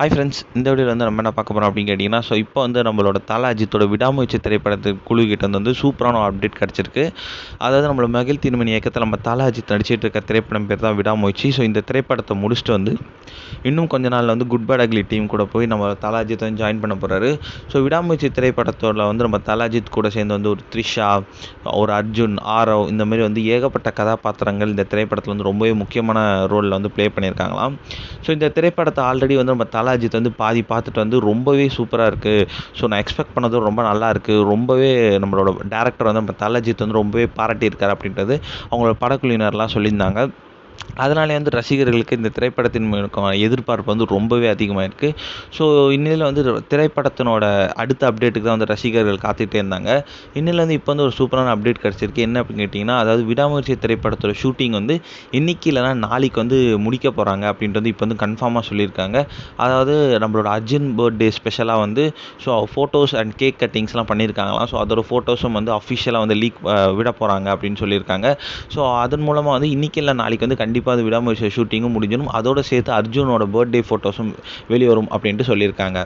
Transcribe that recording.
Hi friends, இந்த வீடியோவில் வந்து நம்ம என்ன பார்க்க போகிறோம் அப்படின்னு கேட்டிங்கன்னா, இப்போ வந்து நம்மளோட தல அஜித்தோட விடாமுயற்சி திரைப்படத்து குழுக்கிட்ட வந்து சூப்பரான ஒரு அப்டேட் கிடச்சிருக்கு. அதாவது நம்மளோட மகிழ் திருமணி இயக்கத்தில் நம்ம தல அஜித் நடிச்சிட்டு இருக்க திரைப்படம் பேர் தான் விடாமுயற்சி. இந்த திரைப்படத்தை முடிச்சுட்டு வந்து இன்னும் கொஞ்ச நாளில் வந்து குட் பேட் அக்லி டீம் கூட போய் நம்ம தல அஜித் வந்து ஜாயின் பண்ண போகிறாரு. விடாமுயற்சி திரைப்படத்தோட வந்து நம்ம தல அஜித் கூட சேர்ந்து வந்து ஒரு த்ரிஷா, ஒரு அர்ஜுன், ஆரவ் இந்த மாதிரி வந்து ஏகப்பட்ட கதாபாத்திரங்கள் இந்த திரைப்படத்தில் வந்து ரொம்பவே முக்கியமான ரோலில் வந்து ப்ளே பண்ணியிருக்காங்களாம். இந்த திரைப்படத்தை ஆல்ரெடி வந்து நம்ம தல அஜித் வந்து பாதி பார்த்துட்டு வந்து ரொம்பவே சூப்பராக இருக்குது, நான் எக்ஸ்பெக்ட் பண்ணதும் ரொம்ப நல்லா இருக்குது, ரொம்பவே நம்மளோட டேரக்டர் வந்து நம்ம தல அஜித் வந்து ரொம்பவே பாராட்டியிருக்காரு அப்படின்றது அவங்களோட படக்குழுவினர்லாம் சொல்லியிருந்தாங்க. அதனாலே வந்து ரசிகர்களுக்கு இந்த திரைப்படத்தின் எதிர்பார்ப்பு வந்து ரொம்பவே அதிகமாக இருக்குது. இன்னில வந்து திரைப்படத்தினோட அடுத்த அப்டேட்டுக்கு தான் வந்து ரசிகர்கள் காத்துக்கிட்டே இருந்தாங்க. இன்னில வந்து இப்போ வந்து ஒரு சூப்பரான அப்டேட் கிடச்சிருக்கு. என்ன அப்படின்னு கேட்டிங்கன்னா, அதாவது விடாமுயற்சி திரைப்படத்தோட ஷூட்டிங் வந்து இன்னைக்கு இல்லைனா நாளைக்கு வந்து முடிக்க போகிறாங்க அப்படின்றது இப்போ வந்து கன்ஃபார்மாக சொல்லியிருக்காங்க. அதாவது நம்மளோட அர்ஜுன் பர்த்டே ஸ்பெஷலாக வந்து ஃபோட்டோஸ் அண்ட் கேக் கட்டிங்ஸ்லாம் பண்ணியிருக்காங்களாம். அதோட ஃபோட்டோஸும் வந்து அஃபிஷியலாக வந்து லீக் விட போகிறாங்க அப்படின்னு சொல்லியிருக்காங்க. அதன் மூலமாக வந்து இன்றைக்கி இல்லை நாளைக்கு வந்து கண்டிப்பாக அது விடாமுயற்சி ஷூட்டிங்கும் முடிஞ்சிடும். அதோடு சேர்த்து அர்ஜுனோட பர்த்டே ஃபோட்டோஸும் வெளிவரும் அப்படின்ட்டு சொல்லியிருக்காங்க.